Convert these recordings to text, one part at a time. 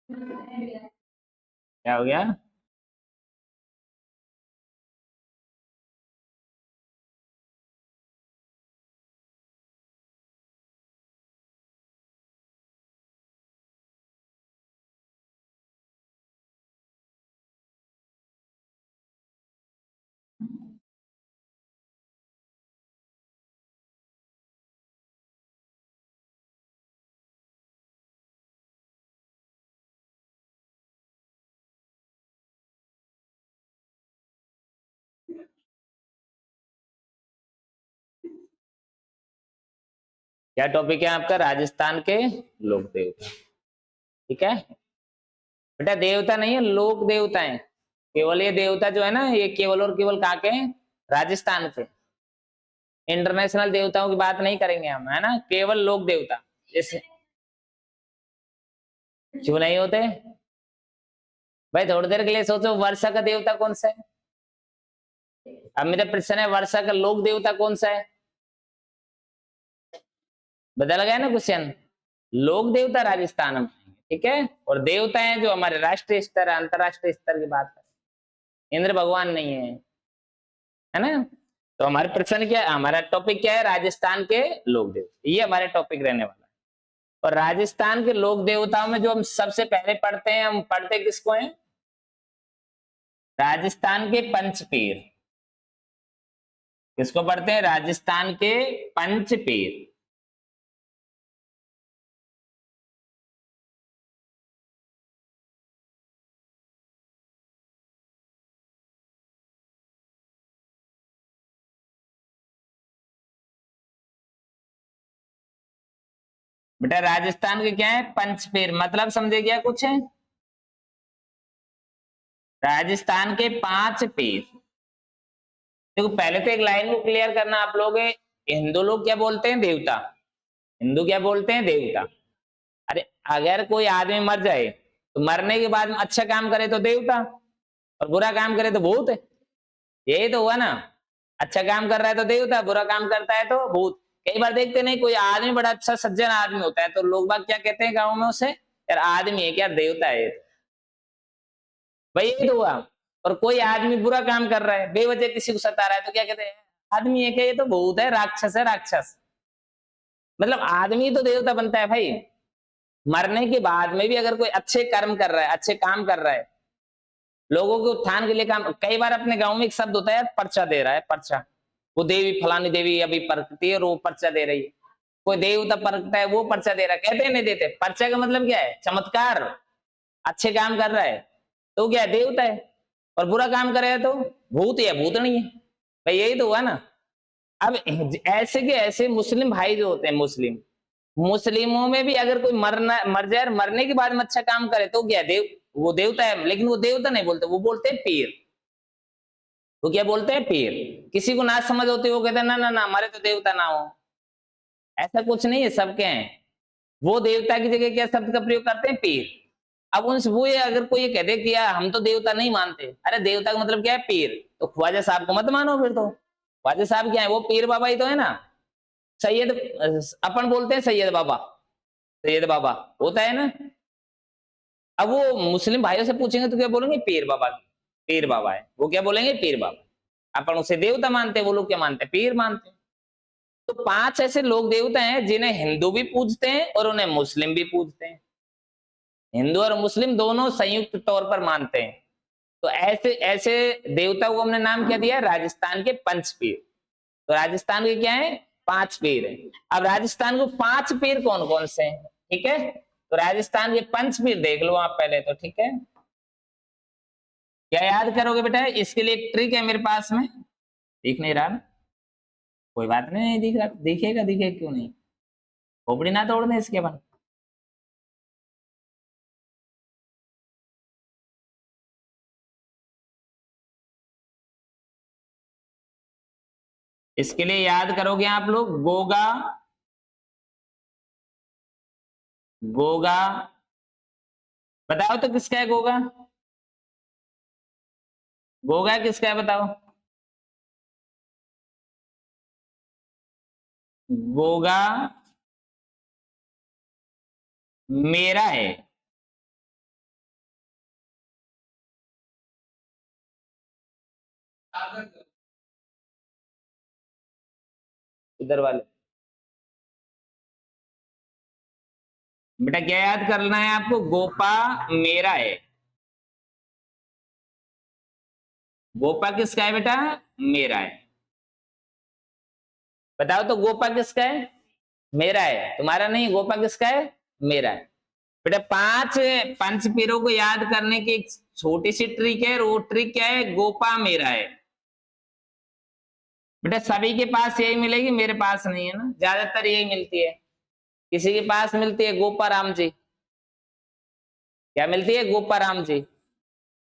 क्या हो गया? क्या टॉपिक है आपका? राजस्थान के लोक देवता। ठीक है बेटा, देवता नहीं है, लोक देवता है। केवल ये देवता जो है ना, ये केवल और केवल कहाँ के हैं? राजस्थान के। इंटरनेशनल देवताओं की बात नहीं करेंगे हम, है ना, केवल लोक देवता। जैसे क्यों नहीं होते भाई? थोड़ी देर के लिए सोचो, वर्षा का देवता कौन सा है? अब मेरा प्रश्न है, वर्षा का लोक देवता कौन सा है? बदल गया ना क्वेश्चन। लोक देवता राजस्थान में, ठीक है। और देवता है जो हमारे राष्ट्रीय स्तर, अंतरराष्ट्रीय स्तर की बात करें, इंद्र भगवान नहीं है ना। तो हमारे प्रश्न क्या है, हमारा टॉपिक क्या है? राजस्थान के लोक देवता, ये हमारे टॉपिक रहने वाला है। और राजस्थान के लोक देवताओं में जो हम सबसे पहले पढ़ते हैं, हम पढ़ते किसको हैं? राजस्थान के पंचपीर। किसको पढ़ते हैं? राजस्थान के पंचपीर। बेटा राजस्थान के क्या है? पंचपीर। मतलब समझे क्या कुछ है? राजस्थान के पांच पीर। देखो पहले तो एक लाइन को क्लियर करना आप लोग, हिंदू लोग क्या बोलते हैं? देवता। हिंदू क्या बोलते हैं? देवता। अरे अगर कोई आदमी मर जाए तो मरने के बाद में अच्छा काम करे तो देवता, और बुरा काम करे तो भूत। यही तो हुआ ना। अच्छा काम कर रहा है तो देवता, बुरा काम करता है तो भूत। कई बार देखते नहीं, कोई आदमी बड़ा अच्छा सज्जन आदमी होता है तो लोग बाग क्या कहते हैं गाँव में उसे? यार आदमी है क्या, देवता है ये तो। भाई यही तो हुआ। और कोई आदमी बुरा काम कर रहा है, बेवजह किसी को सता रहा है, तो क्या कहते हैं? आदमी है क्या, ये तो भूत है, राक्षस है, राक्षस। मतलब आदमी तो देवता बनता है भाई। मरने के बाद में भी अगर कोई अच्छे कर्म कर रहा है, अच्छे काम कर रहा है, लोगों के उत्थान के लिए काम। कई बार अपने गांव में एक शब्द होता है यार, पर्चा दे रहा है, पर्चा। वो देवी, फलानी देवी अभी परकती है और वो पर्चा दे रही है। कोई देवता परकता है, वो पर्चा दे रहा है। कहते हैं नहीं देते? पर्चा का मतलब क्या है? चमत्कार। अच्छे काम कर रहा है तो क्या है? देवता है। और बुरा काम करे है तो भूत या भूतनी है। भाई यही तो हुआ ना। अब ऐसे के ऐसे मुस्लिम भाई जो होते हैं, मुस्लिमों में भी अगर कोई मर जाए, मरने के बाद में अच्छा काम करे तो क्या देव, वो देवता है। लेकिन वो देवता नहीं बोलते, वो बोलते हैं पीर। वो क्या बोलते हैं? पीर। किसी को ना समझ होती, वो कहते हैं ना ना ना, हमारे तो देवता ना हो। ऐसा कुछ नहीं है, सबके हैं। वो देवता की जगह क्या शब्द का प्रयोग करते हैं? पीर। अब उनसे वो ये अगर कोई ये कह दे कि यार हम तो देवता नहीं मानते, अरे देवता का मतलब क्या है? पीर। तो ख्वाजा साहब को मत मानो फिर तो। ख्वाजा साहब क्या है? वो पीर बाबा ही तो है ना। सैयद, अपन बोलते हैं सैयद बाबा। सैयद बाबा होता है ना। अब वो मुस्लिम भाइयों से पूछेंगे तो क्या बोलेंगे? पीर बाबा। पीर बाबा है, वो क्या बोलेंगे? पीर बाबा। अपन उसे देवता मानते हैं, वो लोग क्या मानते हैं? पीर मानते हैं। तो पांच ऐसे लोग देवता हैं जिन्हें हिंदू भी पूजते हैं और उन्हें मुस्लिम भी पूजते हैं। हिंदू और मुस्लिम दोनों संयुक्त तौर पर मानते हैं। तो ऐसे ऐसे देवता को हमने नाम क्या दिया? राजस्थान के पंच पीर। तो राजस्थान के क्या है? पांच पीर है। अब राजस्थान को पांच पीर कौन कौन से हैं? ठीक है, तो राजस्थान के पंच पीर देख लो आप पहले तो, ठीक है। क्या याद करोगे बेटा? इसके लिए एक ट्रिक है मेरे पास में। दिख नहीं रहा ना? कोई बात नहीं, नहीं दिख रहा, दिखेगा, दिखेगा क्यों नहीं। खोपड़ी ना तोड़ने इसके बाद। इसके लिए याद करोगे आप लोग, गोगा। गोगा। बताओ तो किसका है गोगा? गोगा किसका है बताओ? गोगा मेरा है। इधर वाले बेटा क्या याद करना है आपको, गोपा मेरा है। गोपा किसका है बेटा, मेरा है। बताओ तो गोपा किसका है, मेरा है, तुम्हारा नहीं। गोपा किसका है, मेरा है। बेटा पांच पंच पीरों को याद करने की एक छोटी सी ट्रिक है, और वो ट्रिक क्या है, गोपा मेरा है। बेटा सभी के पास यही मिलेगी, मेरे पास नहीं है ना, ज्यादातर यही मिलती है। किसी के पास मिलती है गोपा राम जी, क्या मिलती है, गोपा राम जी।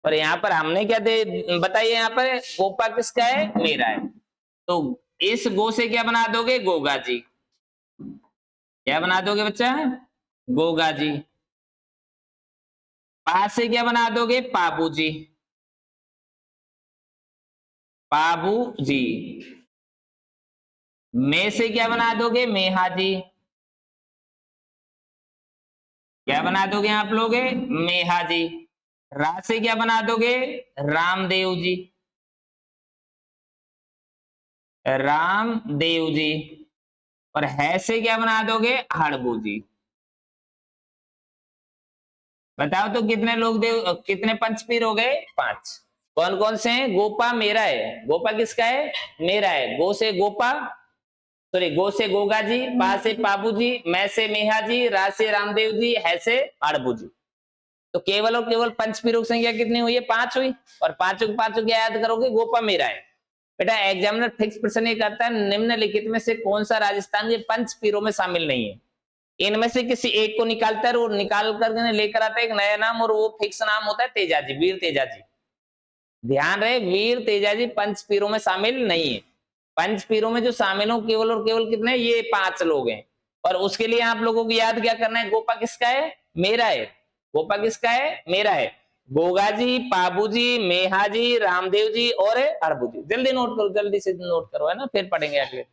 और यहाँ पर हमने क्या दे बताइए, यहाँ पर गोपा किसका है, मेरा है। तो इस गो से क्या बना दोगे, गोगा जी। क्या बना दोगे बच्चा, गोगा जी। पा से क्या बना दोगे, पाबू जी। पाबू जी। में से क्या बना दोगे, मेहा जी। क्या बना दोगे आप लोग, मेहा जी। रा से क्या बना दोगे, रामदेव जी। रामदेव जी। और है से क्या बना दोगे, हड़बू जी। बताओ तो कितने लोग देव, कितने पंचपीर हो गए, पांच। कौन कौन से हैं, गोपा मेरा है, गोपा किसका है, मेरा है। गो से गोपा, सॉरी गो से गोगा जी, पा से पाबू जी, मैं से मेहा जी, रा से रामदेव जी, है से हड़बू जी। तो केवल और केवल पंचपीरों की संख्या कितनी हुई है, पांच हुई। और पांचों के पांचों क्या याद करोगे, गोपा मेरा है। बेटा एग्जामिनर फिक्स प्रश्न ये करता है, निम्नलिखित में से कौन सा राजस्थान के पंचपीरों में शामिल नहीं है। इनमें से किसी एक को निकालता है, और निकाल कर लेकर आता है एक नया नाम, और वो फिक्स नाम होता है तेजाजी, वीर तेजाजी। ध्यान रहे, वीर तेजाजी पंचपीरों में शामिल नहीं है। पंचपीरों में जो शामिल हो केवल और केवल कितने, ये पांच लोग हैं। और उसके लिए आप लोगों को याद क्या करना है, गोपा किसका है, मेरा है। गोपा किसका है, मेरा है। गोगा जी, पाबू जी, मेहा जी, रामदेव जी और अरबू जी। जल्दी नोट करो, जल्दी से नोट करो, है ना, फिर पढ़ेंगे अगले।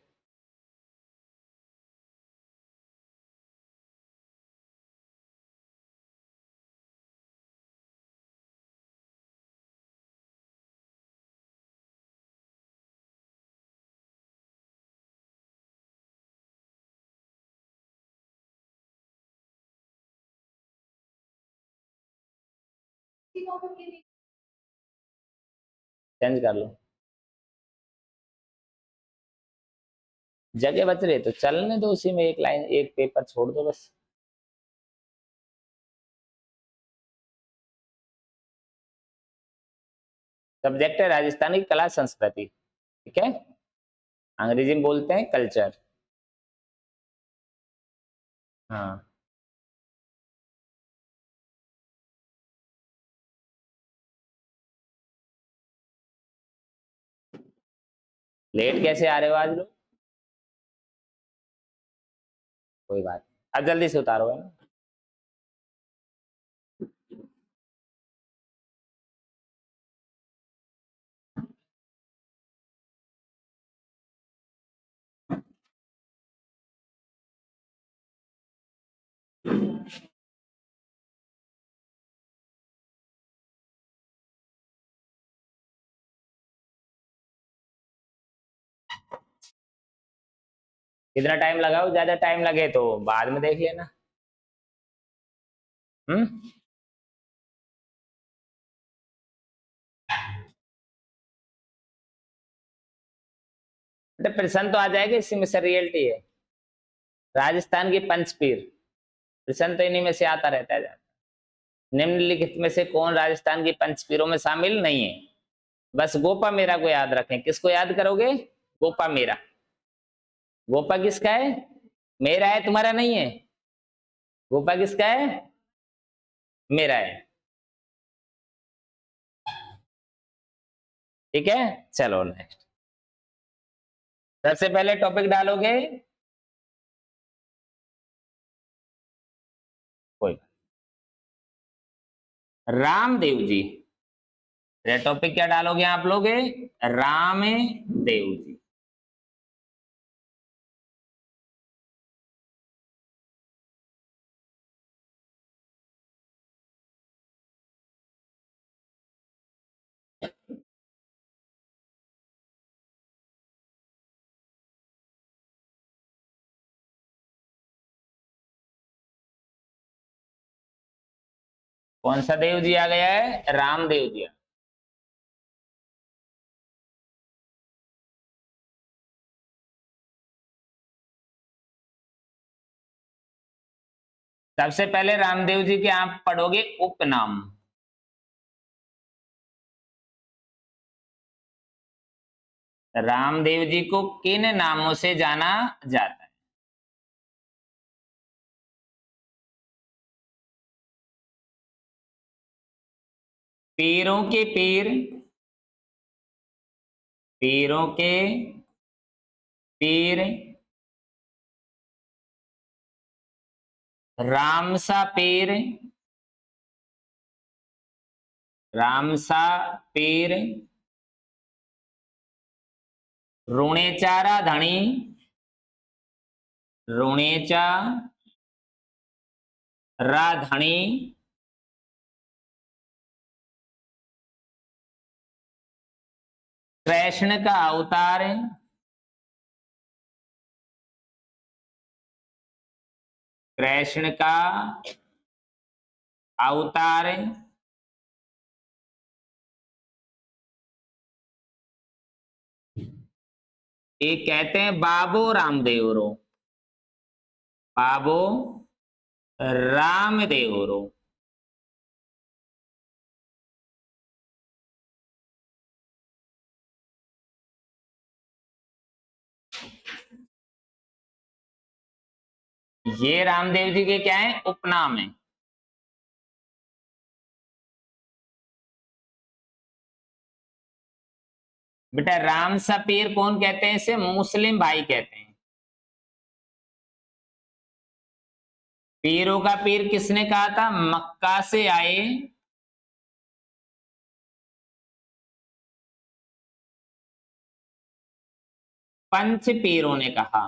चेंज कर लो, जगह बच रही है तो चलने दो, उसी में एक लाइन एक पेपर छोड़ दो बस। सब्जेक्ट है राजस्थानी कला संस्कृति, ठीक है। अंग्रेजी में बोलते हैं कल्चर। हाँ, लेट कैसे आ रहे हो आज लोग, कोई बात नहीं। अब जल्दी से उतारो, है ना। कितना टाइम लगाओ, ज्यादा टाइम लगे तो बाद में देख लेना। हम्म। तो प्रश्न तो आ जाएगा, इसी में से रियलिटी है। राजस्थान की पंचपीर, प्रश्न तो इन्हीं में से आता रहता है। निम्नलिखित में से कौन राजस्थान की पंचपीरों में शामिल नहीं है। बस गोपा मेरा को याद रखें, किसको याद करोगे, गोपा मेरा। गोपा किसका है, मेरा है, तुम्हारा नहीं है। गोपा किसका है, मेरा है। ठीक है, चलो नेक्स्ट। सबसे पहले टॉपिक डालोगे, कोई रामदेव जी। टॉपिक क्या डालोगे आप लोग, राम देव जी। कौन सा देव जी आ गया है? रामदेव जी। सबसे पहले रामदेव जी के आप पढ़ोगे उपनाम। रामदेव जी को किन नामों से जाना जाता है? पीरों के पीर, पीरों के पीर, रामसा पीर, रामसा पीर, रुणेचा धणी, रुणेचा राधणी, कृष्ण का अवतार, कृष्ण का अवतार, ये कहते हैं बाबो रामदेव रो, बाबो रामदेव रो। ये रामदेव जी के क्या है? उपनाम है। बेटा राम सा पीर कौन कहते हैं? इसे मुस्लिम भाई कहते हैं। पीरों का पीर किसने कहा था? मक्का से आए पंच पीरों ने कहा,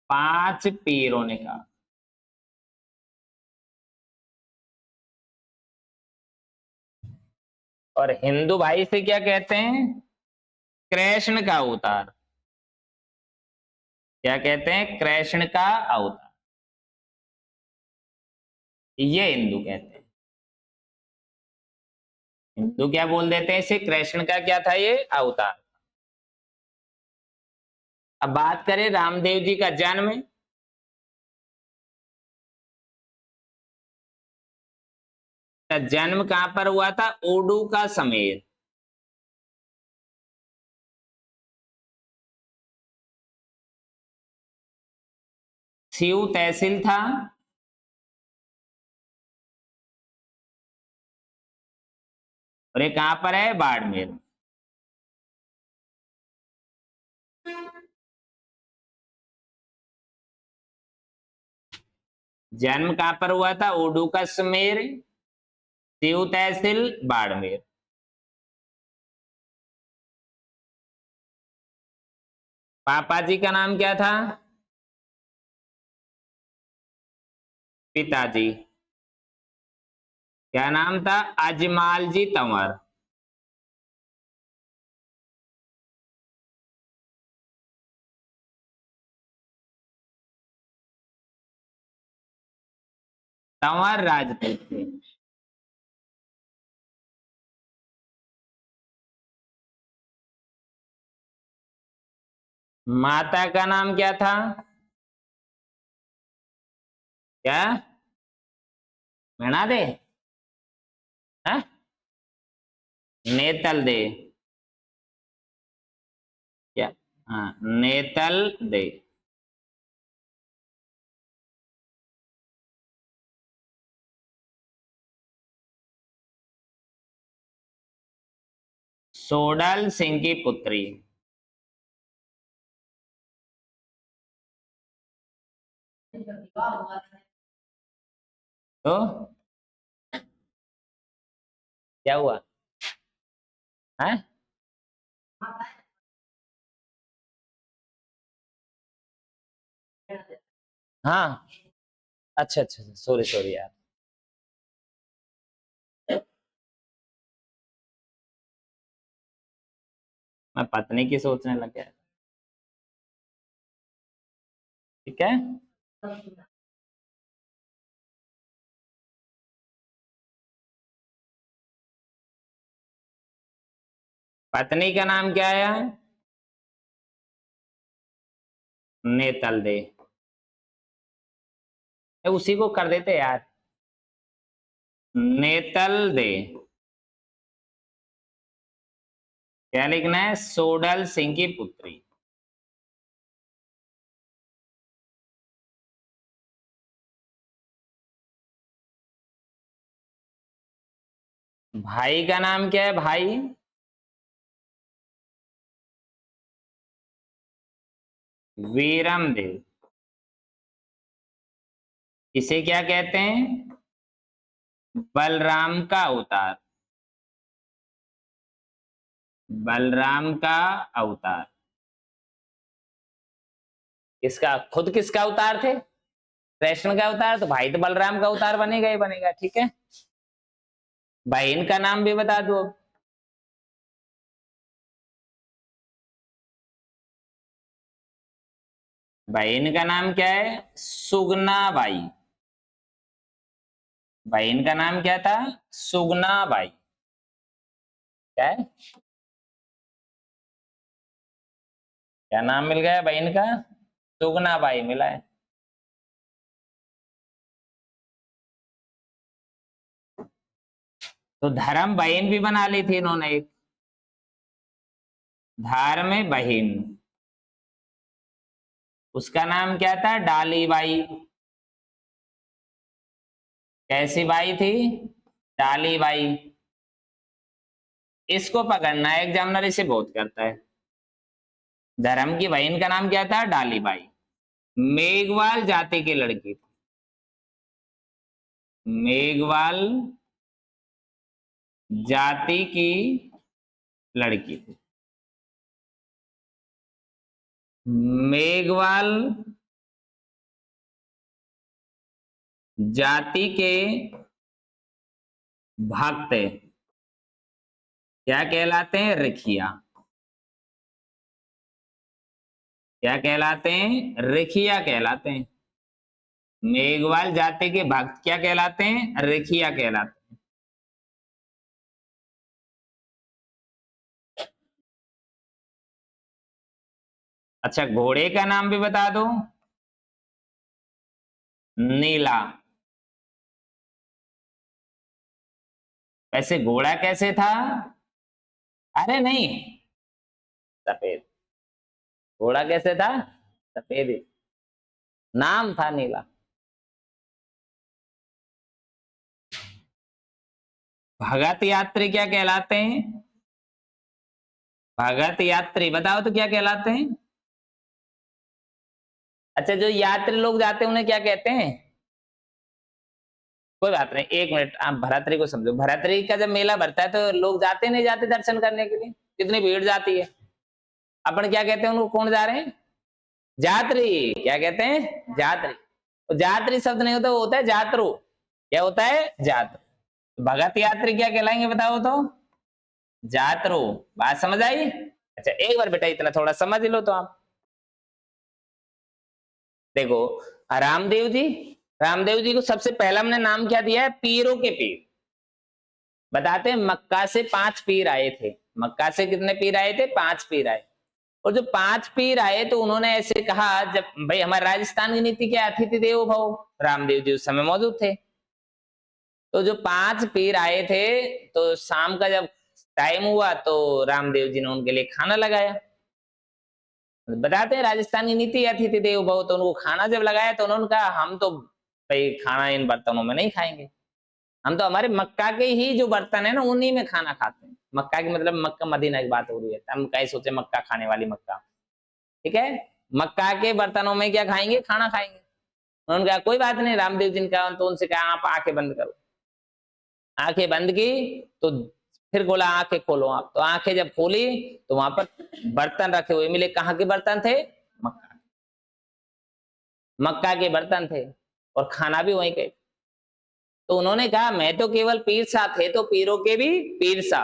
पांच पीरों ने कहा। और हिंदू भाई से क्या कहते हैं? कृष्ण का अवतार। क्या कहते हैं? कृष्ण का अवतार। ये हिंदू कहते हैं। हिंदू क्या बोल देते हैं इसे? कृष्ण का क्या था? ये अवतार। अब बात करें रामदेव जी का जन्म। जन्म कहां पर हुआ था? ओडू का समेत। सीऊ तहसील था, और ये कहां पर है? बाड़मेर। जन्म कहां पर हुआ था? ओडू का समेर, सीऊ तहसील, बाड़मेर। पापा जी का नाम क्या था? पिताजी क्या नाम था? अजमाल जी तंवर। तंवर राजपूत थे। माता का नाम क्या था? क्या? मीणा दे? हाँ? नेतल दे। क्या? हाँ, नेतल दे। सोडल सिंह की पुत्री। तो क्या हुआ? है? हाँ। अच्छा अच्छा, सॉरी सॉरी यार। मैं पत्नी की सोचने लग गया। ठीक है। पत्नी का नाम क्या आया? नेतल दे। उसी को कर देते यार, नेतल दे। क्या लिखना है? सोडल सिंह की पुत्री। भाई का नाम क्या है? भाई वीरम देव। इसे क्या कहते हैं? बलराम का अवतार। बलराम का अवतार। किसका? खुद किसका अवतार थे? कृष्ण का अवतार। तो भाई तो बलराम का अवतार बनेगा ही बनेगा, ठीक है। बहन का नाम भी बता दो। बहन का नाम क्या है? सुगना बाई। बहन का नाम क्या था? सुगना बाई। क्या है? क्या नाम मिल गया बहन का? सुगना बाई मिला है। तो धर्म बहन भी बना ली थी इन्होंने एक। धार में बहन। उसका नाम क्या था? डाली बाई। कैसी बाई थी? डाली बाई। इसको पकड़ना है, एग्जामिनर इसे बहुत करता है। धर्म की बहन का नाम क्या था? डाली बाई। मेघवाल जाति की लड़की थी। मेघवाल जाति की लड़की थी। मेघवाल जाति के भक्त क्या कहलाते हैं? रिखिया। क्या कहलाते हैं? रिखिया कहलाते हैं। मेघवाल जाति के भक्त क्या कहलाते हैं? रिखिया कहलाते हैं। अच्छा, घोड़े का नाम भी बता दो। नीला। वैसे घोड़ा कैसे था? अरे नहीं, सफेद। घोड़ा कैसे था? सफेद ही। नाम था नीला। भगत यात्री क्या कहलाते हैं? भगत यात्री बताओ तो क्या कहलाते हैं? अच्छा, जो यात्री लोग जाते हैं उन्हें क्या कहते हैं? कोई बात नहीं, एक मिनट, आप भरात्री को समझो। भरात्री का जब मेला भरता है तो लोग जाते नहीं जाते दर्शन करने के लिए? कितनी भीड़ जाती है। अपन क्या कहते हैं उनको? कौन जा रहे हैं? जात्री। क्या कहते हैं? जात्री। तो जात्री शब्द नहीं होता, वो होता है जात्रु। क्या होता है? जात्रु। भगत यात्री क्या कहलाएंगे बताओ तो? जात्रु। बात समझ आई? अच्छा, एक बार बेटा इतना थोड़ा समझ लो तो आप देखो। रामदेव जी, रामदेव जी को सबसे पहला हमने नाम क्या दिया है? पीरों के पीर। बताते हैं, मक्का से 5 पीर आए थे। मक्का से कितने पीर आए थे? 5 पीर आए। और जो 5 पीर आए तो उन्होंने ऐसे कहा, जब भाई हमारे राजस्थान की नीति क्या? अतिथि देवो भव। रामदेव जी उस समय मौजूद थे। तो जो 5 पीर आए थे, तो शाम का जब टाइम हुआ तो रामदेव जी ने उनके लिए खाना लगाया। बताते हैं राजस्थान की नीति अतिथि देवो भव। तो उनको खाना जब लगाया तो उन्होंने कहा, हम तो भाई खाना इन बर्तनों में नहीं खाएंगे। हम तो हमारे मक्का के ही जो बर्तन है ना, उन्हीं में खाना खाते हैं। मक्का की मतलब मक्का मदीना की बात हो रही है। हम कहीं सोचे मक्का खाने वाली मक्का, ठीक है। मक्का के बर्तनों में क्या खाएंगे? खाना खाएंगे। उन्होंने कहा कोई बात नहीं। रामदेव जी का तो उनसे कहा, आप आंखें बंद करो। आंखें बंद की तो फिर बोला आंखें खोलो आप। तो आंखें जब खोली तो वहां पर बर्तन रखे हुए मिले। कहाँ के बर्तन थे? मक्का। मक्का के बर्तन थे और खाना भी वहीं के। तो उन्होंने कहा, मैं तो केवल पीर सा थे तो पीरों के भी पीर सा,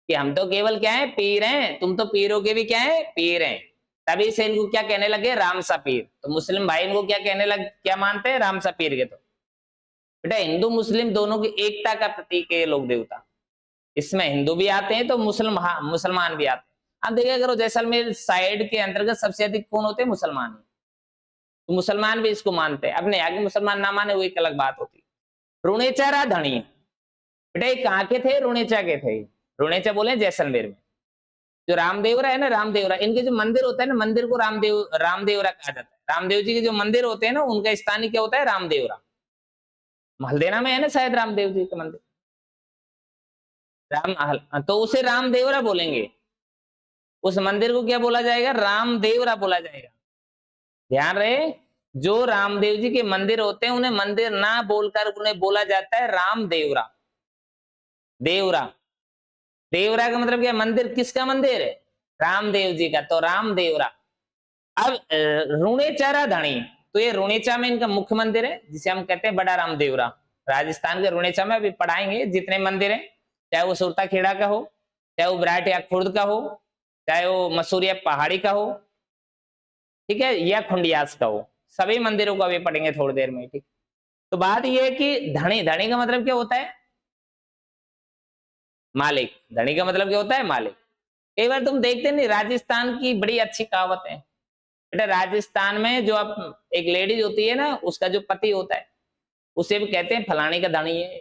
कि हम तो केवल क्या है? पीर हैं। तुम तो पीरों के भी क्या है? पीर हैं। तभी से इनको क्या कहने लगे? राम सा पीर। तो मुस्लिम भाई इनको क्या कहने लग, क्या मानते हैं? राम सा पीर के। तो बेटा हिंदू मुस्लिम दोनों की एकता का प्रतीक है ये लोग देवता। इसमें हिंदू भी आते हैं तो मुसलमान भी आते हैं। आप देखिए करो जैसलमेर साइड के अंतर्गत सबसे अधिक कौन होते हैं? मुसलमान। तो मुसलमान भी इसको मानते हैं। अपने यहाँ के मुसलमान ना माने वो एक अलग बात होती है। रुणेचा धनी बेटा ये कहाँ के थे? रुणेचा के थे। रुणेचा बोले जैसलमेर में। जो रामदेवरा है ना, रामदेवरा, इनके जो मंदिर होता है ना, मंदिर को रामदेवरा कहा जाता है। रामदेव जी के जो मंदिर होते हैं ना, उनका स्थानीय क्या होता है? रामदेवरा। हल्देना में है ना शायद रामदेव जी का मंदिर, तो उसे रामदेवरा बोलेंगे। उस मंदिर को क्या बोला जाएगा? रामदेवरा बोला जाएगा। ध्यान रहे, जो रामदेव जी के मंदिर होते हैं उन्हें मंदिर ना बोलकर उन्हें बोला जाता है रामदेवरा। देवरा, देवरा का मतलब क्या? मंदिर। किसका मंदिर है? रामदेव जी का, तो रामदेवरा। अब रुणेचारा धनी, तो ये रुणेचा में इनका मुख्य मंदिर है जिसे हम कहते हैं बड़ा रामदेवरा। राजस्थान के रुणेचा में अभी पढ़ाएंगे जितने मंदिर हैं, चाहे वो सुरता खेड़ा का हो, चाहे वो ब्राट या खुर्द का हो, चाहे वो मसूरिया पहाड़ी का हो, ठीक है, या खुंडियास का हो, सभी मंदिरों को अभी पढ़ेंगे थोड़ी देर में। ठीक, तो बात यह है कि धनी, धनी का मतलब क्या होता है? मालिक। धनी का मतलब क्या होता है? मालिक। कई बार तुम देखते नहीं, राजस्थान की बड़ी अच्छी कहावत है बेटा। राजस्थान में जो आप एक लेडीज होती है ना, उसका जो पति होता है उसे भी कहते हैं फलाने का धनी है।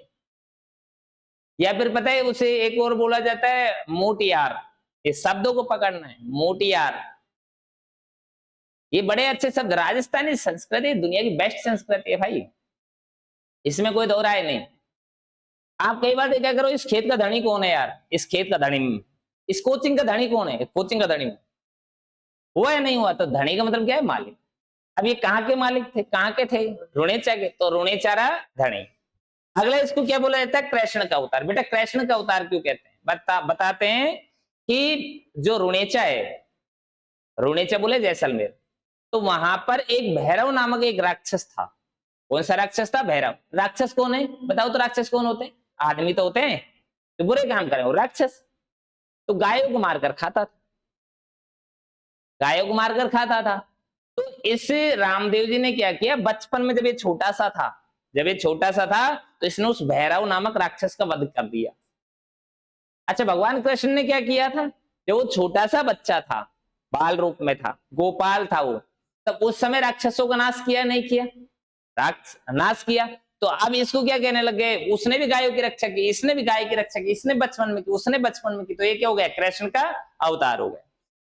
या फिर पता है उसे एक और बोला जाता है मोटियार। ये शब्दों को पकड़ना है, मोटियार। ये बड़े अच्छे शब्द। राजस्थानी संस्कृति दुनिया की बेस्ट संस्कृति है भाई, इसमें कोई दो राय नहीं। आप कई बार देखा करो, इस खेत का धनी कौन है यार? इस खेत का धनी, इस कोचिंग का धनी कौन है? कोचिंग का धनी हुआ या नहीं हुआ? तो धनी का मतलब क्या है? मालिक। अब ये कहाँ के मालिक थे? कहाँ के थे? रुणेचा के, तो रुणेचारा धनी। अगला इसको क्या बोला जाता है? कृष्ण का अवतार। बेटा कृष्ण का अवतार क्यों कहते हैं? बताते हैं कि जो रुणेचा है, रुणेचा बोले जैसलमेर, तो वहां पर एक भैरव नामक एक राक्षस था। कौन सा राक्षस था? भैरव। राक्षस कौन है? बताओ तो राक्षस कौन होते हैं? आदमी तो होते हैं जो बुरे काम करें, वो राक्षस। तो गायों को मारकर खाता था, गायों को मारकर खाता था। तो इस रामदेव जी ने क्या किया? बचपन में जब ये छोटा सा था, जब ये छोटा सा था, तो इसने उस भैरव नामक राक्षस का वध कर दिया। अच्छा, भगवान कृष्ण ने क्या किया था? जब वो छोटा सा बच्चा था, बाल रूप में था, गोपाल था वो, तब उस समय राक्षसों का नाश किया नहीं किया? नाश किया। तो अब इसको क्या कहने लग गए? उसने भी गायों की रक्षा की, इसने भी गाय की रक्षा की, इसने बचपन में की, उसने बचपन में की, तो ये क्या हो गया? कृष्ण का अवतार हो गया।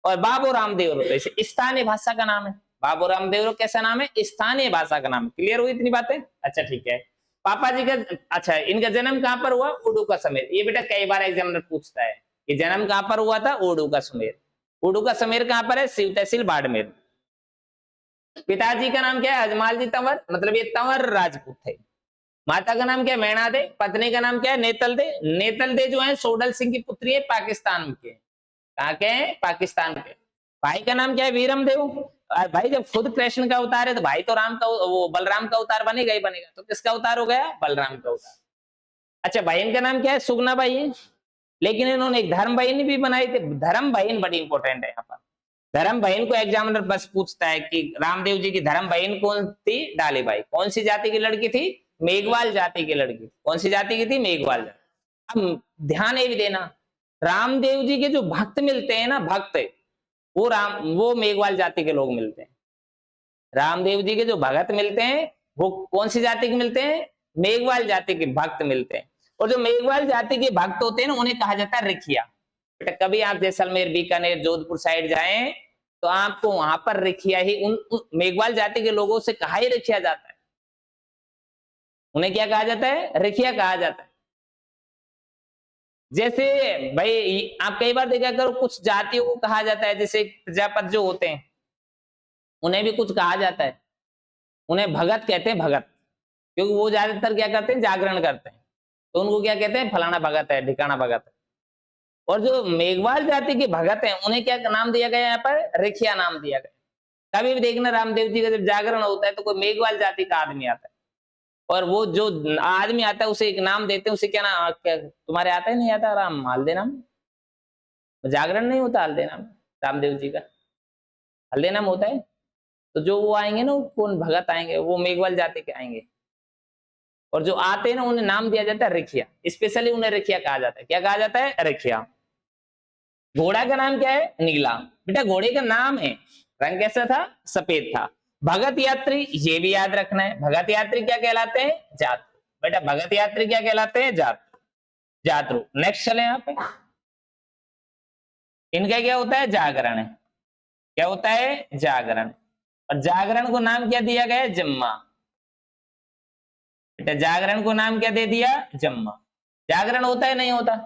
और बाबू रामदेव तो इसे स्थानीय भाषा का नाम है। बाबू रामदेव कैसा नाम है? स्थानीय भाषा का नाम। क्लियर हुई इतनी बातें? अच्छा ठीक है। पापा जी का, अच्छा इनका जन्म कहां पर हुआ? उडू का समेर। ये बेटा कई बार एग्जामिनर पूछता है कि जन्म कहां पर हुआ था? उडू का समेर। उडू का समेर कहां पर है? शिव तहसील बाड़मेर। पिताजी का नाम क्या है? अजमाल जी तंवर, मतलब ये तंवर राजपूत थे। माता का नाम क्या है? मैणा दे। पत्नी का नाम क्या है? नेतल दे। नेतल दे जो है सोडल सिंह की पुत्री है, पाकिस्तान के। कहाँ के हैं? पाकिस्तान के। भाई का नाम क्या है? वीरम देव। भाई जब खुद कृष्ण का अवतार है तो भाई तो राम का, वो बलराम का अवतार बनेगा ही बनेगा। तो किसका अवतार हो गया? बलराम का अवतार। अच्छा, बहन का नाम क्या है? सुगना बाई है। लेकिन इन्होंने एक धर्म बहन भी बनाई थी। धर्म बहन बड़ी इंपॉर्टेंट है यहाँ पर। धर्म बहन को एग्जामिनर बस पूछता है कि रामदेव जी की धर्म बहन कौन थी? डालीबाई। कौन सी जाति की लड़की थी? मेघवाल जाति की लड़की। कौन सी जाति की थी? मेघवाल जाति। अब ध्यान ये भी देना, रामदेव जी के जो भक्त मिलते हैं ना, भक्त, वो मेघवाल जाति के लोग मिलते हैं। रामदेव जी के जो भगत मिलते हैं वो कौन सी जाति के मिलते हैं? मेघवाल जाति के भक्त मिलते हैं। और जो मेघवाल जाति के भक्त होते हैं ना, उन्हें कहा जाता है रिखिया। बेटा कभी आप जैसलमेर, बीकानेर, जोधपुर साइड जाएं तो आपको वहां पर रिखिया ही, उन मेघवाल जाति के लोगों से कहा ही रिखिया जाता है। उन्हें क्या कहा जाता है? रिखिया कहा जाता है। जैसे भाई आप कई बार देखा करो, कुछ जातियों को कहा जाता है, जैसे प्रजापति जो होते हैं उन्हें भी कुछ कहा जाता है, उन्हें भगत कहते हैं, भगत। क्योंकि वो ज्यादातर क्या करते हैं? जागरण करते हैं, तो उनको क्या कहते हैं? फलाना भगत है, ढिकाना भगत है। और जो मेघवाल जाति के भगत हैं उन्हें क्या नाम दिया गया? यहाँ पर रिखिया नाम दिया गया। कभी भी देखना रामदेव जी का जब जागरण होता है तो कोई मेघवाल जाति का आदमी आता है, और वो जो आदमी आता है उसे एक नाम देते हैं। उसे क्या नाम? क्या तुम्हारे आता है? नहीं आता? राम हल्दे नाम जागरण नहीं होता? हल्दे नाम रामदेव जी का हल्दे नाम होता है। तो जो वो आएंगे ना, कौन भगत आएंगे, वो मेघवाल जाति के आएंगे। और जो आते हैं ना उन्हें नाम दिया जाता है रिखिया, स्पेशली उन्हें रिखिया कहा जाता है। क्या कहा जाता है? रिखिया। घोड़ा का नाम क्या है? नीला। बेटा घोड़े का नाम है, रंग कैसा था? सफेद था। भगत यात्री, ये भी याद रखना है, भगत यात्री क्या कहलाते हैं? जात। बेटा भगत यात्री क्या कहलाते हैं? जात, जातरू। नेक्स्ट चले यहाँ पे, इनका क्या होता है? जागरण है। क्या होता है? जागरण। और जागरण को नाम क्या दिया गया है? जम्मा। बेटा जागरण को नाम क्या दे दिया? जम्मा। जागरण होता है नहीं होता?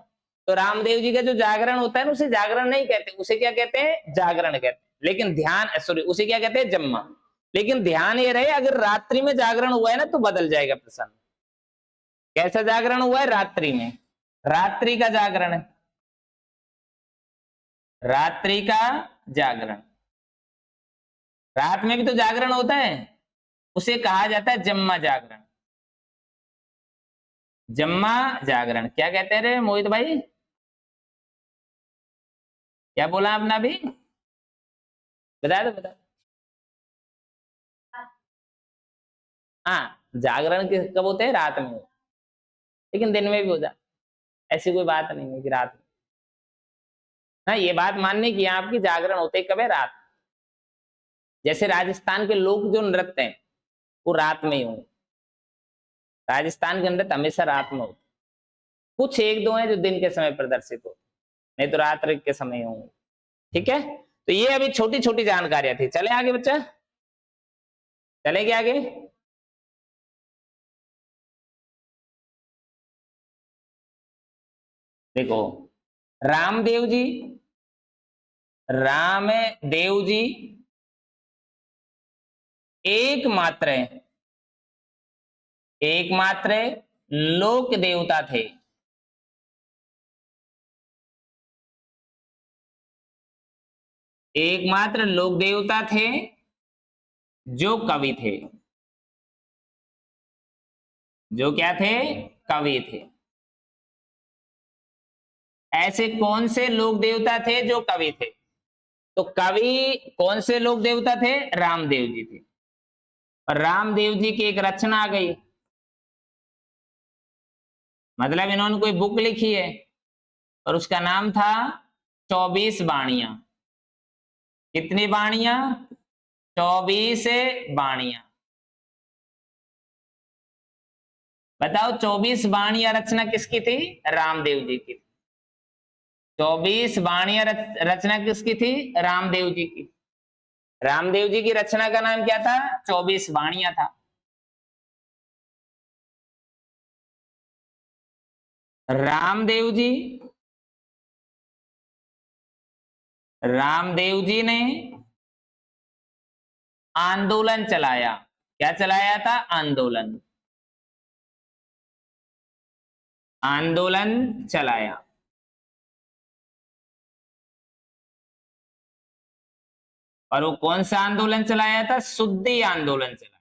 तो रामदेव जी का जो जागरण होता है ना उसे जागरण नहीं कहते, उसे क्या कहते हैं? जागरण कहते हैं। लेकिन ध्यान, सॉरी, उसे क्या कहते हैं? जम्मा। लेकिन ध्यान ये रहे अगर रात्रि में जागरण हुआ है ना तो बदल जाएगा प्रसंग। कैसा जागरण हुआ है? रात्रि में, रात्रि का जागरण है, रात्रि का जागरण। रात में भी तो जागरण होता है, उसे कहा जाता है जम्मा जागरण। जम्मा जागरण। क्या कहते हैं रे मोहित भाई? क्या बोला आपने अभी? बता दो, बता। हाँ, जागरण कब होते हैं? रात में, लेकिन दिन में भी हो जाए, ऐसी कोई बात नहीं है कि रात में। हाँ, ये बात मानने की आपकी, जागरण होते कब है? रात। जैसे राजस्थान के लोग जो नृत्य हैं वो रात में ही होंगे, राजस्थान के नृत्य हमेशा रात में होते। कुछ एक दो हैं जो दिन के समय प्रदर्शित होते, नहीं तो रात्रि के समय होंगे। ठीक है, तो ये अभी छोटी छोटी जानकारियां थी। चले आगे बच्चा, चलेंगे आगे। देखो, रामदेव जी, रामदेव जी एकमात्र, एकमात्र लोक देवता थे। एकमात्र लोक देवता थे जो कवि थे। जो क्या थे? कवि थे। ऐसे कौन से लोक देवता थे जो कवि थे? तो कवि कौन से लोक देवता थे? रामदेव जी थे। और रामदेव जी की एक रचना आ गई, मतलब इन्होंने कोई बुक लिखी है और उसका नाम था 24 बाणियां। कितनी बाणियां? 24 बाणियां। बताओ 24 बाणियां रचना किसकी थी? रामदेव जी की। 24 बाणियां रचना किसकी थी? रामदेव जी की। रामदेव जी की रचना का नाम क्या था? 24 बाणियां था। रामदेव जी, रामदेव जी ने आंदोलन चलाया। क्या चलाया था? आंदोलन, आंदोलन चलाया। और वो कौन सा आंदोलन चलाया था? शुद्धि आंदोलन चलाया।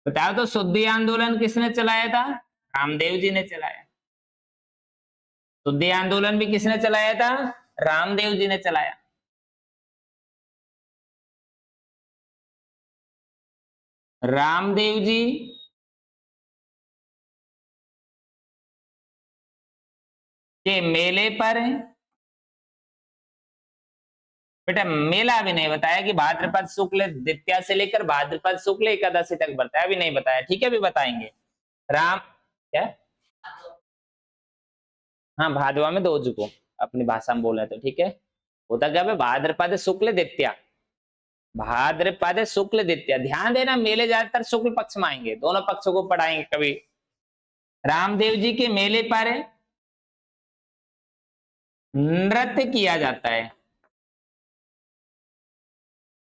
बताओ तो शुद्धि आंदोलन किसने चलाया था? रामदेव जी ने चलाया। शुद्धि आंदोलन भी किसने चलाया था? रामदेव जी ने चलाया। रामदेव जी के मेले पर, बेटा मेला भी नहीं बताया कि भाद्रपद शुक्ल द्वितीया से लेकर भाद्रपद शुक्ल एकादशी तक बताया, भी नहीं बताया। ठीक है, भी बताएंगे। राम क्या? हाँ, भादवा में दो को अपनी भाषा में बोले तो ठीक है। होता क्या है? भाद्रपद शुक्ल द्वितीया, भाद्रपद शुक्ल द्वितीया। ध्यान देना, मेले ज्यादातर शुक्ल पक्ष में आएंगे, दोनों पक्षों को पढ़ाएंगे कभी। रामदेव जी के मेले पर नृत्य किया जाता है,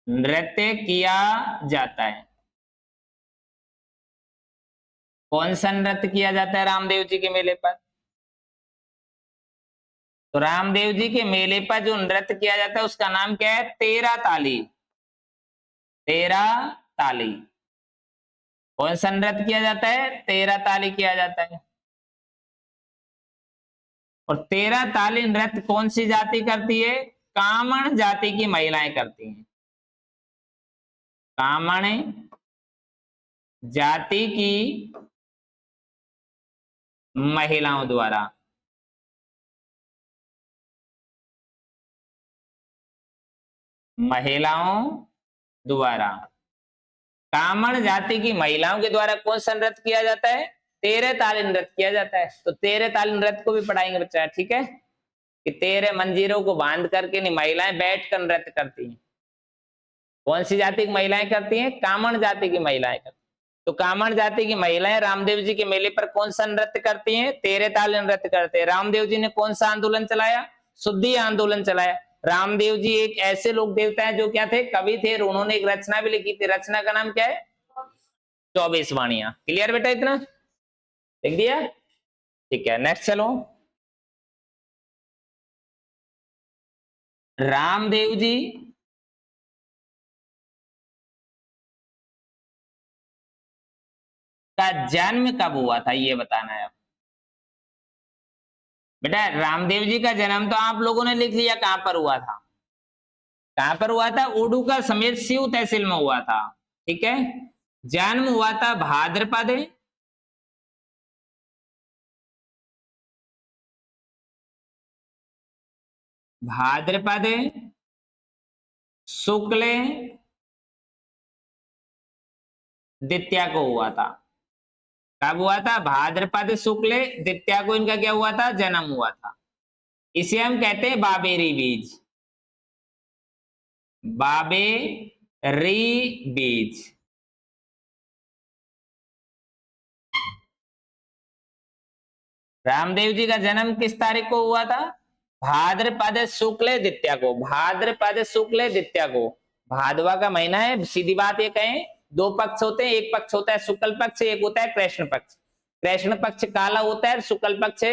नृत्य किया जाता है। कौन सा नृत्य किया जाता है रामदेव जी के मेले पर? तो रामदेव जी के मेले पर जो नृत्य किया जाता है उसका नाम क्या है? तेरा ताली, तेरा ताली। कौन सा नृत्य किया जाता है? तेरा ताली किया जाता है। और 13 ताली नृत्य कौन सी जाति करती है? कामण जाति की महिलाएं करती हैं। कामण जाति की महिलाओं द्वारा। महिलाओं द्वारा कामण जाति की महिलाओं के द्वारा कौन सा नृत्य किया जाता है? 13 ताली नृत्य किया जाता है। तो 13 ताली नृत्य को भी पढ़ाएंगे बच्चा, ठीक है, कि 13 मंजीरों को बांध करके नहीं महिलाएं बैठकर नृत्य करती हैं। कौन सी जाति की महिलाएं करती हैं? कामण जाति की महिलाएं करती हैं। तो कामण जाति की महिलाएं रामदेव जी के मेले पर कौन सा नृत्य करती हैं? 13 ताली नृत्य करते हैं। रामदेव जी ने कौन सा आंदोलन चलाया? शुद्धि आंदोलन चलाया। रामदेव जी एक ऐसे लोक देवता हैं जो क्या थे? कवि थे। उन्होंने एक रचना भी लिखी थी। रचना का नाम क्या है? 24 वाणियां। क्लियर बेटा? इतना लिख दिया? ठीक है, नेक्स्ट चलो। रामदेव जी का जन्म कब हुआ था ये बताना है बेटा। रामदेव जी का जन्म तो आप लोगों ने लिख लिया, कहां पर हुआ था? कहां पर हुआ था? उडुका समेत शिव तहसील में हुआ था, ठीक है। जन्म हुआ था भाद्रपद शुक्ल द्वितीया को हुआ था। कब हुआ था? भाद्रपद शुक्ल द्वितीया को इनका क्या हुआ था? जन्म हुआ था। इसे हम कहते हैं बाबेरी बीज। बाबेरी बीज। रामदेव जी का जन्म किस तारीख को हुआ था? भाद्रपद शुक्ल द्वितीया को। भाद्रपद शुक्ल द्वितीया को। भादवा का महीना है। सीधी बात ये कहें, दो पक्ष होते हैं। एक पक्ष होता है शुक्ल पक्ष, एक होता है कृष्ण पक्ष। कृष्ण पक्ष काला होता है, शुक्ल पक्ष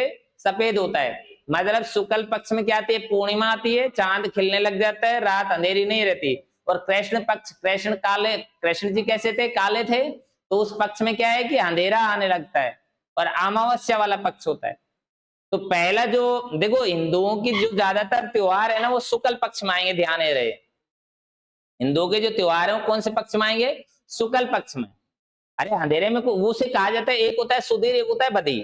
सफेद होता है। मतलब शुक्ल पक्ष में क्या आती है? पूर्णिमा आती है, चांद खिलने लग जाता है, रात अंधेरी नहीं रहती। और कृष्ण पक्ष, कृष्ण काले, कृष्ण जी कैसे थे? काले थे। तो उस पक्ष में क्या है कि अंधेरा आने लगता है और अमावस्या वाला पक्ष होता है। तो पहला जो देखो, हिंदुओं की जो ज्यादातर त्योहार है ना वो शुक्ल पक्ष में आएंगे, ध्यान रहे। हिंदुओं के जो त्योहार है कौन से पक्ष में आएंगे? शुक्ल पक्ष में। अरे अंधेरे में वो से कहा जाता है, एक होता है सुधीर, एक होता है बधी।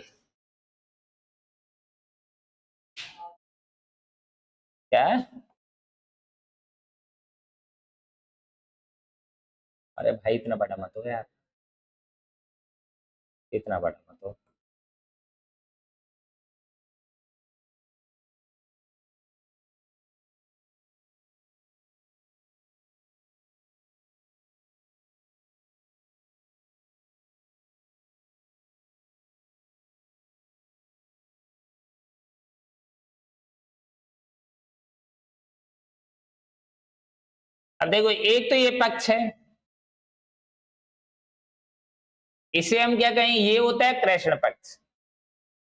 क्या है? अरे भाई इतना बड़ा मत हो यार, इतना बड़ा मत हो। अब देखो, एक तो ये पक्ष है, इसे हम क्या कहें? ये होता है कृष्ण पक्ष।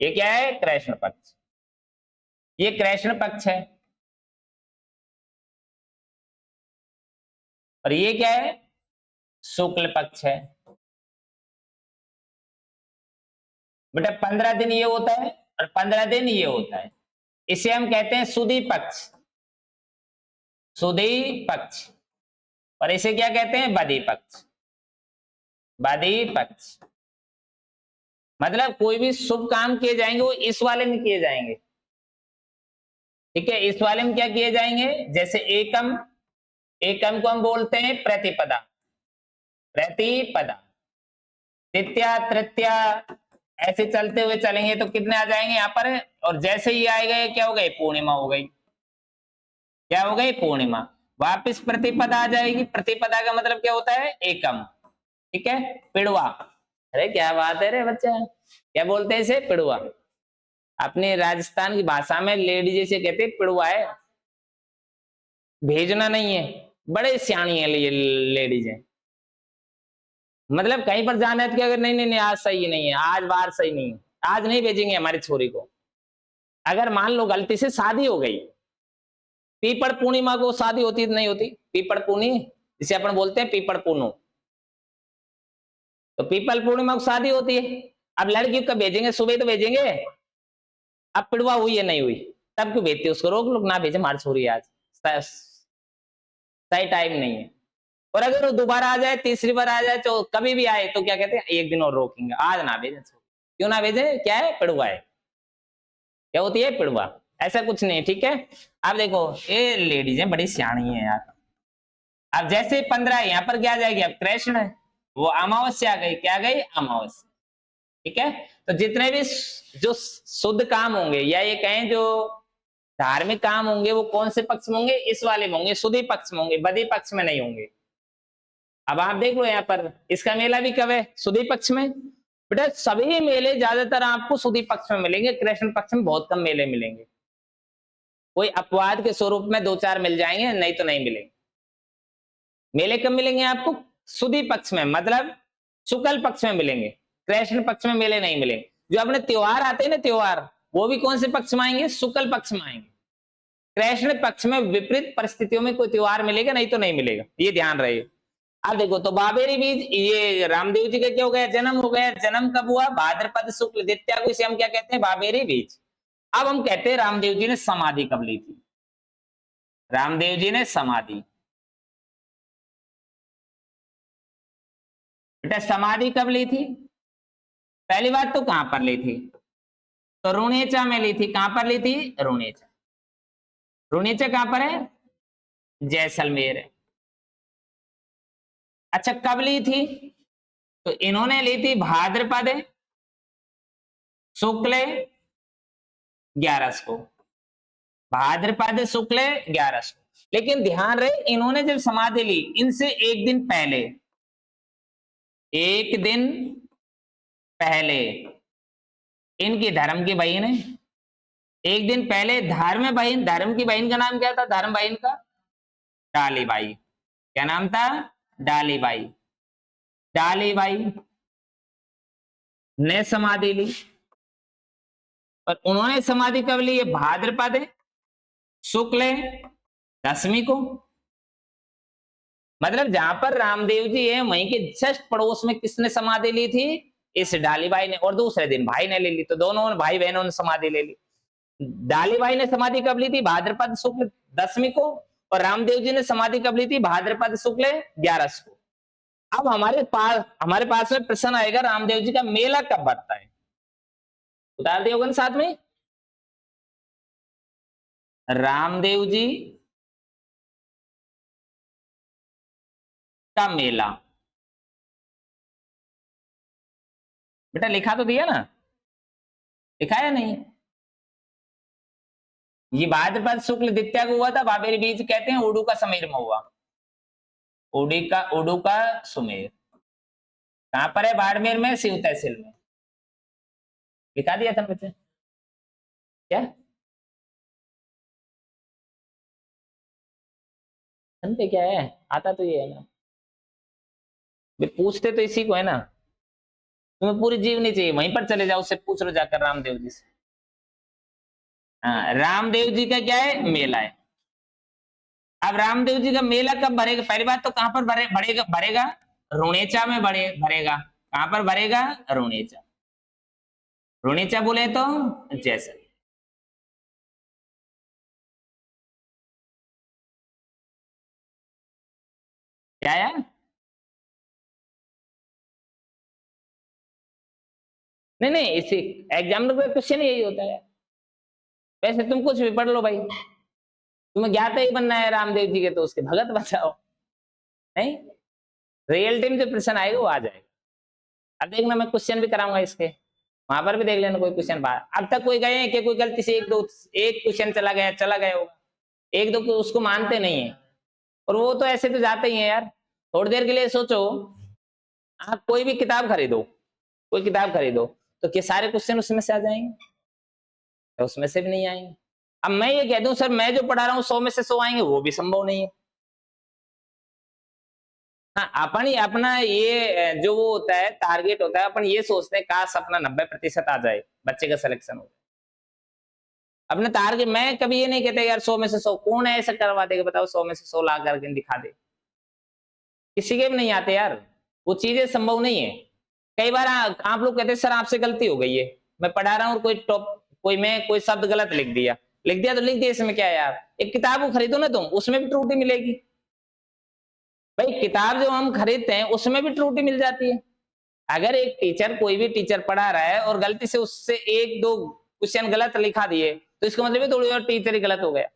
ये क्या है? कृष्ण पक्ष। ये कृष्ण पक्ष है। और ये क्या है? शुक्ल पक्ष है। बेटा 15 दिन ये होता है और 15 दिन ये होता है। इसे हम कहते हैं सुधी पक्ष। सुधी पक्ष। और इसे क्या कहते हैं? बधी पक्ष। बधी पक्ष। मतलब कोई भी शुभ काम किए जाएंगे वो इस वाले में किए जाएंगे, ठीक है। इस वाले में क्या किए जाएंगे? जैसे एकम, एकम को हम बोलते हैं प्रतिपदा। प्रतिपदा, द्वितीया, तृतीया, ऐसे चलते हुए चलेंगे तो कितने आ जाएंगे यहाँ पर? और जैसे ही आएगा ये क्या हो गई? पूर्णिमा हो गई। क्या हो गई? पूर्णिमा। वापिस प्रतिपदा आ जाएगी। प्रतिपदा का मतलब क्या होता है? एकम, ठीक है। पिड़वा, अरे क्या बात है रे बच्चा, क्या बोलते हैं इसे? पिड़वा। अपने राजस्थान की भाषा में लेडी जैसे कहते हैं, पिड़वा है, भेजना नहीं है। बड़े सियाणी है ये लेडीज है। मतलब कहीं पर जाना है तो क्या? अगर नहीं नहीं नहीं आज सही नहीं है, आज बार सही नहीं है, आज नहीं भेजेंगे हमारी छोरी को। अगर मान लो गलती से शादी हो गई, पीपड़ पूर्णिमा को शादी होती नहीं होती? पीपड़ पूर्णी जिसे अपन बोलते हैं पीपड़ पूर्णो, तो पीपल पूर्णिमा को शादी होती है। अब लड़की कब भेजेंगे? सुबह तो भेजेंगे। अब पिड़वा हुई या नहीं हुई, तब क्यों भेजते उसको, रोक लो ना भेजे, मार छोड़ी आज, सही टाइम नहीं है। और अगर वो दोबारा आ जाए, तीसरी बार आ जाए, तो कभी भी आए तो क्या कहते हैं, एक दिन और रोकेंगे, आज ना भेजे। क्यों ना भेजे, क्या है, पिड़वा है, क्या होती है, पिड़वा, ऐसा कुछ नहीं, ठीक है। अब देखो ये लेडीज है, बड़ी सियाणी है यार। अब जैसे 15 यहाँ पर क्या आ जाएगी, अब कृष्ण है, वो अमावस्या आ गई, क्या गई, अमावस्या, ठीक है। तो जितने भी जो शुद्ध काम होंगे, या ये कहें जो धार्मिक काम होंगे, वो कौन से पक्ष में होंगे, इस वाले में होंगे, शुद्धि पक्ष में होंगे, बदी पक्ष में नहीं होंगे। अब आप देख लो यहाँ पर इसका मेला भी कब है, शुद्धि पक्ष में। बेटा सभी मेले ज्यादातर आपको शुद्धि पक्ष में मिलेंगे, कृष्ण पक्ष में बहुत कम मेले मिलेंगे, कोई अपवाद के स्वरूप में 2-4 मिल जाएंगे, नहीं तो नहीं मिलेंगे। मेले कब मिलेंगे आपको, शुद्धि पक्ष में, मतलब शुक्ल पक्ष में मिलेंगे, कृष्ण पक्ष में मेले नहीं मिलेंगे। जो अपने त्योहार आते हैं ना, त्योहार, वो भी कौन से पक्ष में आएंगे, शुक्ल पक्ष में आएंगे। कृष्ण पक्ष में विपरीत परिस्थितियों में कोई त्योहार मिलेगा, नहीं तो नहीं मिलेगा, ये ध्यान रहे। अब देखो, तो बाबेरी बीज, ये रामदेव जी का क्या हो गया, जन्म हो गया। जन्म कब हुआ, भाद्रपद शुक्ल द्वितीया को, इसे हम क्या कहते हैं, बाबेरी बीज। अब हम कहते हैं रामदेव जी ने समाधि कब ली थी, रामदेव जी ने समाधि, बेटा समाधि कब ली थी, पहली बात तो कहां पर ली थी, तो रुणेचा में ली थी। कहां पर ली थी, रुणेचा। रुणेचा कहां पर है, जैसलमेर है। अच्छा कब ली थी, तो इन्होंने ली थी भाद्रपद शुक्ल 11 को, भाद्रपद शुक्ल 11 को। लेकिन ध्यान रहे, इन्होंने जब समाधि ली, इनसे एक दिन पहले, एक दिन पहले इनकी धर्म की बहन है, एक दिन पहले धर्म बहन, धर्म की बहन का नाम क्या था, धर्म बहन का डालीबाई। क्या नाम था, डालीबाई। डालीबाई ने समाधि ली, और उन्होंने समाधि कब ली, भाद्रपद शुक्ल 10वीं को। मतलब जहां पर रामदेव जी है, वहीं के जस्ट पड़ोस में किसने समाधि ली थी, इस डालीबाई ने, और दूसरे दिन भाई ने ले ली। तो दोनों भाई बहनों ने समाधि ले ली। डालीबाई ने समाधि कब ली थी, भाद्रपद शुक्ल 10वीं को, और रामदेव जी ने समाधि कब ली थी, भाद्रपद शुक्ल 11 को। अब हमारे पास में प्रश्न आएगा, रामदेव जी का मेला कब बढ़ता है, उतार दिया होगा ना साथ में, रामदेव जी का मेला, बेटा लिखा तो दिया ना, लिखा है नहीं, ये भाद्रपद शुक्ल द्वितीया को हुआ था, बाबेरी बीज कहते हैं, उडू का समीर में हुआ, उडू का सुमेर। कहां पर है, बाड़मेर में, शिव तहसील में। लिखा दिया था बच्चे, क्या पे क्या है, आता तो ये है ना, पूछते तो इसी को है ना, तुम्हें पूरी जीवनी चाहिए, वहीं पर चले जाओ, उससे पूछ लो जाकर रामदेव जी से। हाँ, रामदेव जी का क्या है, मेला है। अब रामदेव जी का मेला कब भरेगा, पहली बात तो कहां पर भरेगा, रुणेचा में भरेगा। कहां पर भरेगा, रुणेचा। रुणेचा बोले तो जैसे, क्या यार, नहीं नहीं, इसी एग्जाम में क्वेश्चन यही होता है। वैसे तुम कुछ भी पढ़ लो भाई, तुम्हें ज्ञाता ही बनना है रामदेव जी के, तो उसके भगत बचाओ, नहीं, रियलिटी में जो प्रश्न आएगा वो आ जाएगा। अब देखना मैं क्वेश्चन भी कराऊंगा इसके, वहां पर भी देख लेना कोई क्वेश्चन बाहर। अब तक कोई गए हैं कि कोई गलती से एक क्वेश्चन चला गया होगा, एक दो उसको मानते नहीं है, और वो तो ऐसे तो जाते ही है यार। थोड़ी देर के लिए सोचो, आप कोई भी किताब खरीदो, कोई किताब खरीदो, तो क्या सारे क्वेश्चन उसमें से आ जाएंगे, तो उसमें से भी नहीं आएंगे। अब मैं ये कह दूं सर मैं जो पढ़ा रहा हूँ 100 में से 100 आएंगे, वो भी संभव नहीं है। हाँ, अपन ही अपना ये जो वो होता है टारगेट होता है, अपन ये सोचते हैं काश अपना 90% आ जाए, बच्चे का सिलेक्शन हो। अपने टारगेट, मैं कभी ये नहीं कहता यार 100 में से 100, कौन है ऐसा करवा देगा बताओ, 100 में से 100 ला करके दिखा दे, किसी के भी नहीं आते यार, वो चीजें संभव नहीं है। कई बार आप लोग कहते हैं सर आपसे गलती हो गई है, मैं पढ़ा रहा हूँ और कोई शब्द गलत लिख दिया तो लिख दिया, इसमें क्या है यार। एक किताब को खरीदो ना तुम, उसमें भी त्रुटि मिलेगी भाई। किताब जो हम खरीदते हैं उसमें भी त्रुटि मिल जाती है। अगर एक टीचर, कोई भी टीचर पढ़ा रहा है और गलती से उससे एक दो क्वेश्चन गलत लिखा दिए, तो इसका मतलब थोड़ी और टीचर ही गलत हो गया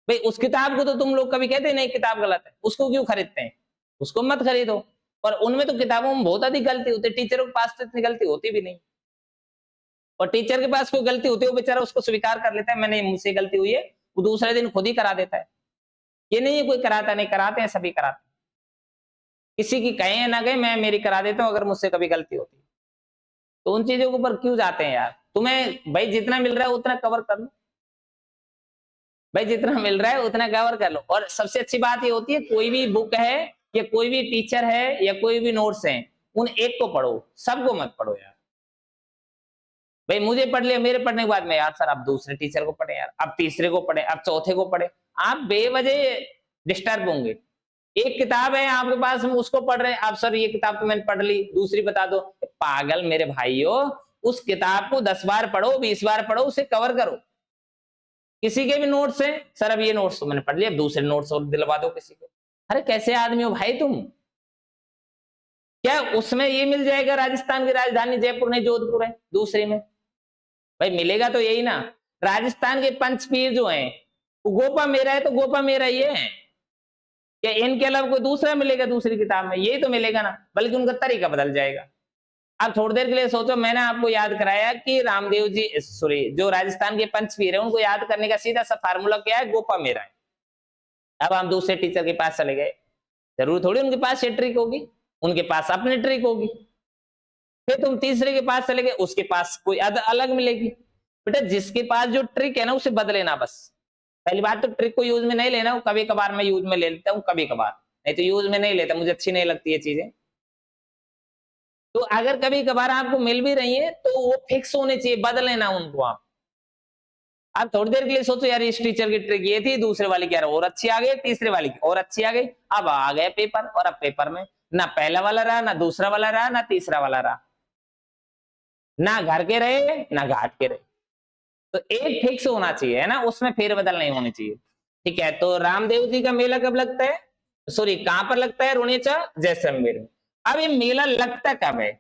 भाई। उस किताब को तो तुम लोग कभी कहते नहीं किताब गलत है, उसको क्यों खरीदते हैं? उसको मत खरीदो। और उनमें तो किताबों में बहुत अधिक गलती होती है, टीचरों के पास तो इतनी गलती होती भी नहीं। और टीचर के पास कोई गलती होती है, वो बेचारा उसको स्वीकार कर लेता है, मैंने मुझसे गलती हुई है, वो दूसरे दिन खुद ही करा देता है। ये नहीं है कोई कराता नहीं, कराते हैं, सभी कराते हैं। किसी की कहे या ना कहे, मैं मेरी करा देता हूँ अगर मुझसे कभी गलती होती है। तो उन चीजों के ऊपर क्यों जाते हैं यार? तुम्हें भाई जितना मिल रहा है उतना कवर कर लो भाई, जितना मिल रहा है उतना कवर कर लो। और सबसे अच्छी बात ये होती है, कोई भी बुक है या कोई भी टीचर है या कोई भी नोट्स है, उन एक को पढ़ो, सबको मत पढ़ो यार। भाई मुझे पढ़ लिया, मेरे पढ़ने के बाद में यार सर आप दूसरे टीचर को पढ़े यार, अब तीसरे को पढ़े, अब चौथे को पढ़े, आप बेवजह डिस्टर्ब होंगे। एक किताब है आपके पास, हम उसको पढ़ रहे हैं, आप सर ये किताब तो मैंने पढ़ ली, दूसरी बता दो। पागल मेरे भाइयों, उस किताब को 10 बार पढ़ो, 20 बार पढ़ो, उसे कवर करो। किसी के भी नोट्स हैं, सर अब ये नोट्स तो मैंने पढ़ लिया, दूसरे नोट्स और दिलवा दो किसी को। अरे कैसे आदमी हो भाई तुम? क्या उसमें ये मिल जाएगा राजस्थान की राजधानी जयपुर नहीं जोधपुर है दूसरे में? भाई मिलेगा तो यही ना। राजस्थान के पंचपीर जो हैं, वो गोपा मेरा है तो गोपा मेरा ये है, क्या इनके अलावा कोई दूसरा मिलेगा दूसरी किताब में? यही तो मिलेगा ना, बल्कि उनका तरीका बदल जाएगा। आप थोड़ी देर के लिए सोचो, मैंने आपको याद कराया कि रामदेव जी, सॉरी, जो राजस्थान के पंचवीर है, उनको याद करने का सीधा सा फार्मूला क्या है? गोपा मेरा है। अब हम दूसरे टीचर के पास चले गए, जरूर थोड़ी उनके पास ये ट्रिक होगी, उनके पास अपनी ट्रिक होगी। फिर तुम तीसरे के पास चले गए, उसके पास कोई अलग मिलेगी। बेटा जिसके पास जो ट्रिक है ना, उसे बदलेना बस। पहली बात तो ट्रिक को यूज में नहीं लेना, कभी कभार मैं यूज में ले लेता हूँ, कभी कभार, नहीं तो यूज में नहीं लेता, मुझे अच्छी नहीं लगती ये चीजें। तो अगर कभी कभार आपको मिल भी रही है तो वो फिक्स होने चाहिए, बदल लेना उनको। आप थोड़ी देर के लिए सोचो यार इस टीचर की ट्रिक ये थी, दूसरे वाली क्या और अच्छी आ गई, तीसरे वाली की और अच्छी आ गई, अब आ गया पेपर, और अब पेपर में ना पहला वाला रहा, ना दूसरा वाला रहा, ना तीसरा वाला रहा, ना घर के रहे ना घाट के रहे। तो एक फिक्स होना चाहिए है ना, उसमें फेरबदल नहीं होनी चाहिए। ठीक है, तो रामदेव जी का मेला कब लगता है? सॉरी, कहां पर लगता है? रुणेचा जैसलमेर में। अब ये मेला लगता कब है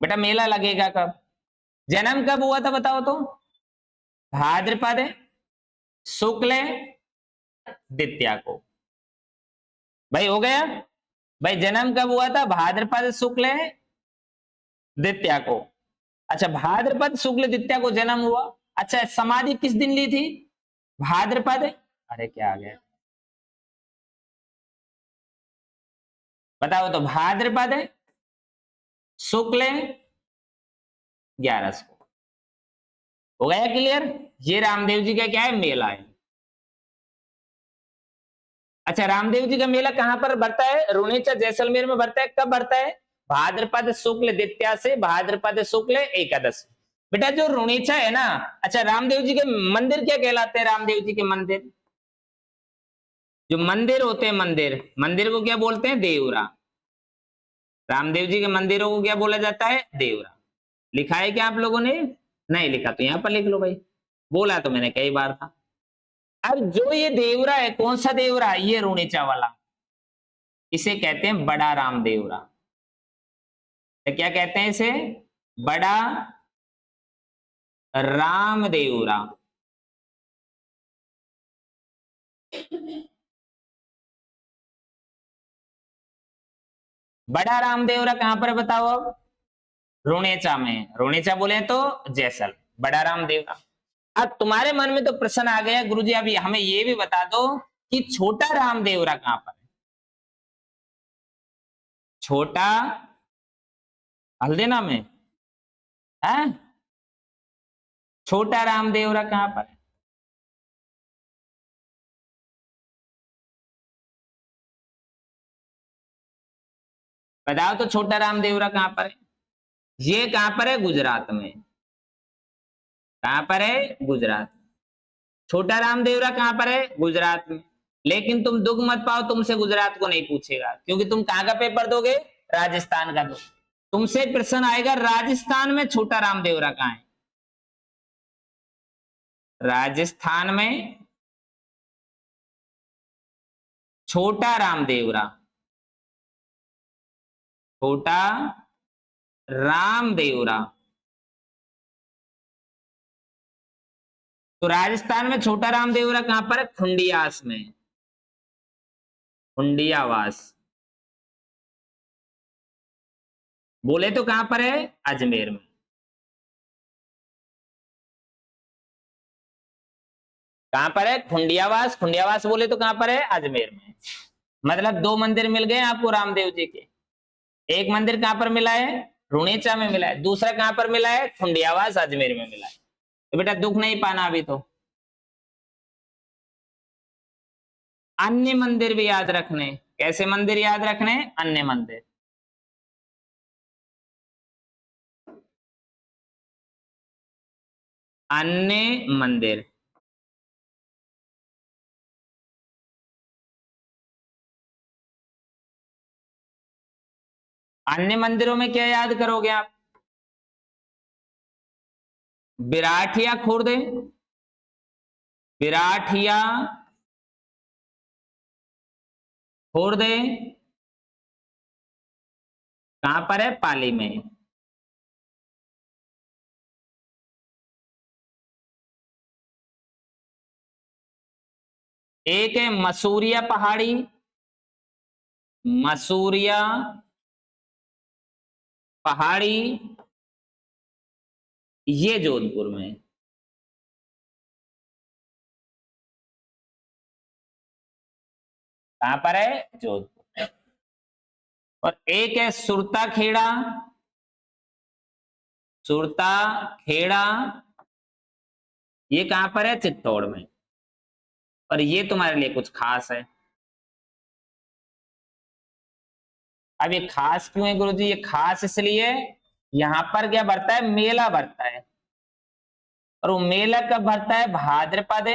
बेटा? मेला लगेगा कब? जन्म कब हुआ था बताओ तो? भाद्रपद शुक्ल द्वितीया को। भाई हो गया? भाई जन्म कब हुआ था? भाद्रपद शुक्ल द्वितीया को। अच्छा, भाद्रपद शुक्ल द्वितीया को जन्म हुआ। अच्छा, समाधि किस दिन ली थी? भाद्रपद, अरे क्या आ गया, बताओ तो। भाद्रपद शुक्ल 11 को। हो गया क्लियर? ये रामदेव जी का क्या है? मेला है। अच्छा, रामदेव जी का मेला कहां पर बढ़ता है? रुणेचा जैसलमेर में बढ़ता है। कब बढ़ता है? भाद्रपद शुक्ल द्वितीया से भाद्रपद शुक्ल एकादश। बेटा जो रुणेचा है ना, अच्छा रामदेव जी के मंदिर क्या कहलाते हैं? रामदेव जी के मंदिर, जो मंदिर होते हैं, मंदिर को क्या बोलते हैं? देवरा। रामदेव जी के मंदिरों को क्या बोला जाता है? देवरा। लिखा है क्या आप लोगों ने? नहीं लिखा तो यहां पर लिख लो भाई, बोला तो मैंने कई बार था। अब जो ये देवरा है, कौन सा देवरा? ये रुणेचा वाला, इसे कहते हैं बड़ा राम देवरा। तो क्या कहते हैं इसे? बड़ा राम देवरा। बड़ा राम देवरा कहां पर बताओ अब? रुणेचा में। रुणेचा बोले तो जैसल, बड़ा राम देवरा। अब तुम्हारे मन में तो प्रश्न आ गया, गुरुजी अभी हमें ये भी बता दो कि छोटा राम देवरा कहां पर है? छोटा हल्दीना में है? छोटा राम देवरा कहां पर है? बताओ तो, छोटा राम देवरा कहां पर है? ये कहां पर है? गुजरात में। कहां पर है? गुजरात। छोटा राम देवरा कहां पर है? गुजरात में। लेकिन तुम दुख मत पाओ, तुमसे गुजरात को नहीं पूछेगा, क्योंकि तुम कहां का पेपर दोगे? राजस्थान का दो। तुमसे प्रश्न आएगा राजस्थान में छोटा रामदेवरा कहाँ है? राजस्थान में छोटा रामदेवरा, छोटा रामदेवरा। तो राजस्थान में छोटा रामदेवरा कहां पर है? खुंडियास में, खुंडियावास। बोले तो कहां पर है? अजमेर में। कहां पर है? खुंडियावास। खुंडियावास बोले तो कहां पर है? अजमेर में। मतलब दो मंदिर मिल गए आपको रामदेव जी के। एक मंदिर कहां पर मिला है? रुणेचा में मिला है। दूसरा कहां पर मिला है? खुंडियावास अजमेर में मिला है। तो बेटा दुख नहीं पाना अभी तो। अन्य मंदिर भी याद रखने। कैसे मंदिर याद रखने? अन्य मंदिर। अन्य मंदिर। अन्य मंदिरों में क्या याद करोगे आप? विराटिया खुर्द, विराटिया खुर्द कहां पर है? पाली में। एक है मसूरिया पहाड़ी, मसूरिया पहाड़ी, ये जोधपुर में। कहां पर है? जोधपुर। और एक है सुरता खेड़ा, सुरता खेड़ा, ये कहां पर है? चित्तौड़ में। और ये तुम्हारे लिए कुछ खास है। अब ये खास क्यों है गुरुजी? ये खास इसलिए यहां पर क्या बढ़ता है? मेला बढ़ता है। और वो मेला कब बढ़ता है? भाद्रपद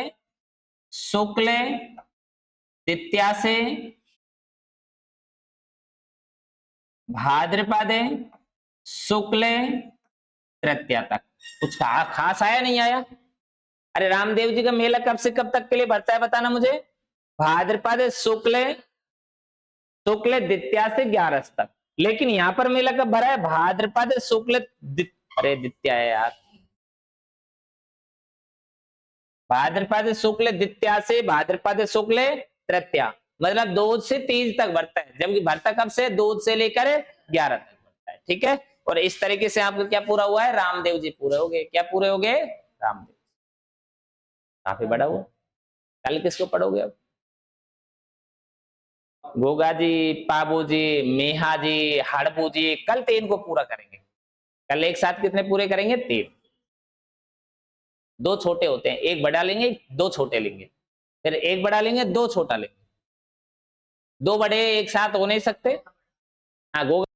शुक्ल द्वितीया से, भाद्रपद शुक्ल तृतीया तक। कुछ खास आया नहीं आया? अरे रामदेव जी का मेला कब से कब तक के लिए बढ़ता है बताना मुझे? भाद्रपद शुक्ल, शुक्ल द्वितीया से 11 तक। लेकिन यहां पर मेला कब भरा है? भाद्रपद शुक्ल अरे द्वितीया है यार, भाद्रपद शुक्ल द्वितीया से भाद्रपद शुक्ल तृतीया, मतलब 2 से 30 तक बढ़ता है। जबकि भरता कब से? 2 से लेकर 11 तक बढ़ता है। ठीक है। और इस तरीके से आपको क्या पूरा हुआ है? रामदेव जी पूरे हो गए। क्या पूरे हो गए? रामदेव। काफी बड़ा हुआ। कल किसको पढ़ोगे अब? गोगा जी, पाबू जी, मेहा जी, हड़बू जी, कल 3 को पूरा करेंगे। कल एक साथ कितने पूरे करेंगे? 3। 2 छोटे होते हैं, एक बड़ा लेंगे 2 छोटे लेंगे, फिर एक बड़ा लेंगे 2 छोटा लेंगे। 2 बड़े एक साथ हो नहीं सकते। हाँ, गोगा